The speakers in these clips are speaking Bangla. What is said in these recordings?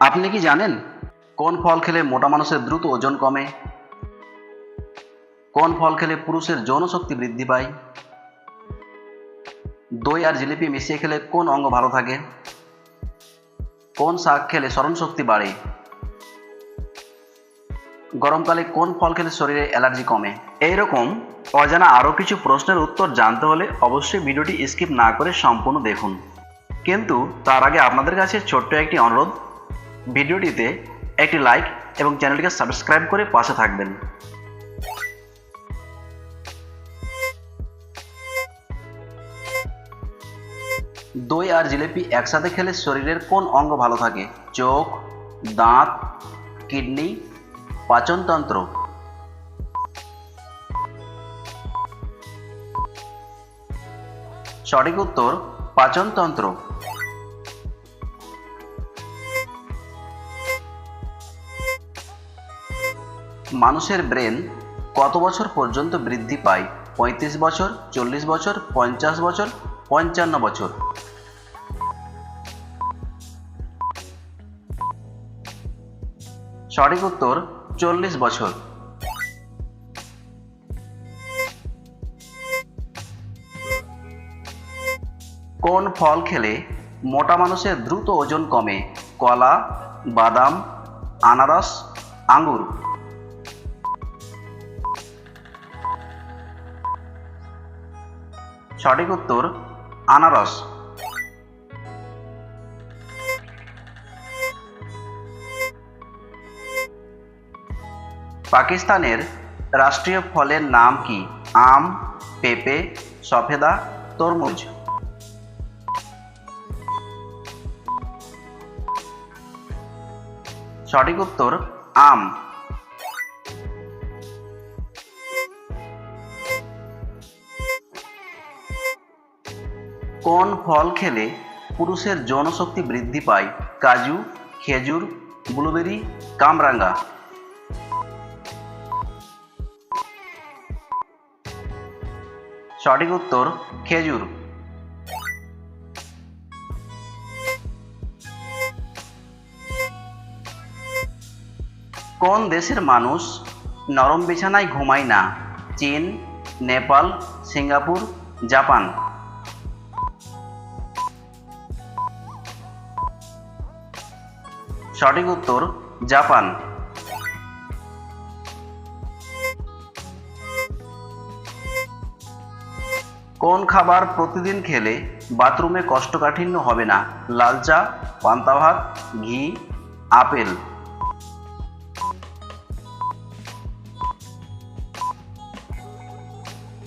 আপনি কি জানেন কোন ফল খেলে মোটা মানুষের দ্রুত ওজন কমে? কোন ফল খেলে পুরুষের যৌন শক্তি বৃদ্ধি পায়? দই আর জিলিপি মিশিয়ে খেলে কোন অঙ্গ ভালো থাকে? কোন শাক খেলে স্মরণ শক্তি বাড়ে? গরমকালে কোন ফল খেলে শরীরে অ্যালার্জি কমে? এইরকম অজানা আরও কিছু প্রশ্নের উত্তর জানতে হলে অবশ্যই ভিডিওটি স্কিপ না করে সম্পূর্ণ দেখুন। কিন্তু তার আগে আপনাদের কাছে ছোট্ট একটি অনুরোধ, ভিডিওটিতে একটি লাইক এবং চ্যানেলটিকে সাবস্ক্রাইব করে পাশে থাকবেন। দই আর জিলিপি একসাথে খেলে শরীরের কোন অঙ্গ ভালো থাকে? চোখ, দাঁত, কিডনি, পাচনতন্ত্র? সঠিক উত্তর পাচনতন্ত্র। মানুষের ব্রেন কত বছর পর্যন্ত বৃদ্ধি পায়? 35 বছর, 40 বছর, 50 বছর, 55 বছর? সঠিক উত্তর 40 বছর। কোন ফল খেলে মোটা মানুষের দ্রুত ওজন কমে? কলা, বাদাম, আনারস, আঙ্গুর? সঠিক উত্তর আনারস। পাকিস্তানের রাষ্ট্রীয় ফলের নাম কি? আম, পেঁপে, সফেদা, তরমুজ? সঠিক উত্তর আম। কোন ফল খেলে পুরুষের যৌন শক্তি বৃদ্ধি পায়? কাজু, খেজুর, ব্লুবেরি, কামরাঙ্গা? সঠিক উত্তর খেজুর। কোন দেশের মানুষ নরম বিছানায় ঘুমায় না? চীন, নেপাল, সিঙ্গাপুর, জাপান? সঠিক উত্তর জাপান। কোন খাবার প্রতিদিন খেলে বাথরুমে কোষ্ঠকাঠিন্য হবে না? লাল চা, পান্তা ভাত, ঘি, আপেল?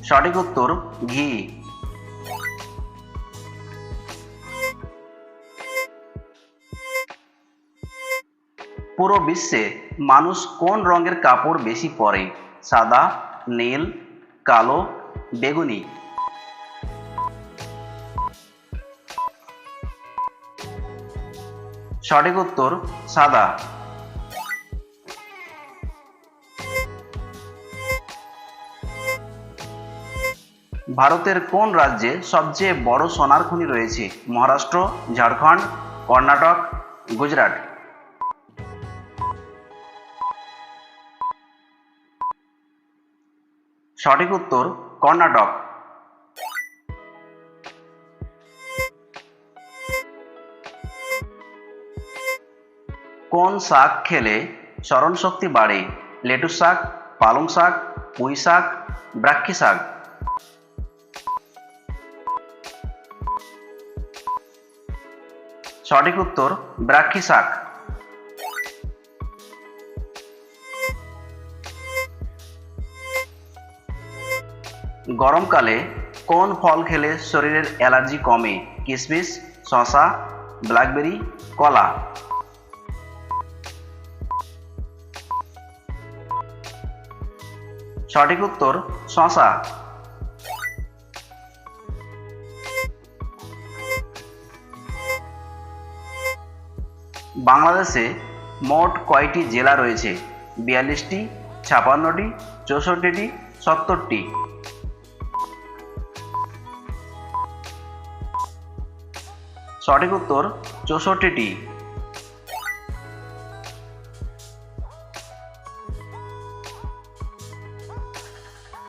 সঠিক উত্তর ঘি। পুরো বিশ্বে মানুষ কোন রঙের কাপড় বেশি পরে? সাদা, নীল, কালো, বেগুনি? সঠিক উত্তর সাদা। ভারতের কোন রাজ্যে সবচেয়ে বড় সোনার খনি রয়েছে? মহারাষ্ট্র, ঝাড়খণ্ড, কর্ণাটক, গুজরাট? সঠিক উত্তর কর্ণাটক। কোন শাক খেলে স্মরণ শক্তি বাড়ে? লেটুস শাক, পালং শাক, পুঁই শাক, ব্রাক্ষ্মী শাক? সঠিক উত্তর ব্রাক্ষ্মী শাক। গরমকালে কোন ফল খেলে শরীরের অ্যালার্জি কমে? কিশমিশ, শসা, ব্ল্যাকবেরি, কলা? সঠিক উত্তর শসা। বাংলাদেশে মোট কয়টি জেলা রয়েছে? 42টি, 56টি, 64টি, 70টি? সঠিক উত্তর 64টি।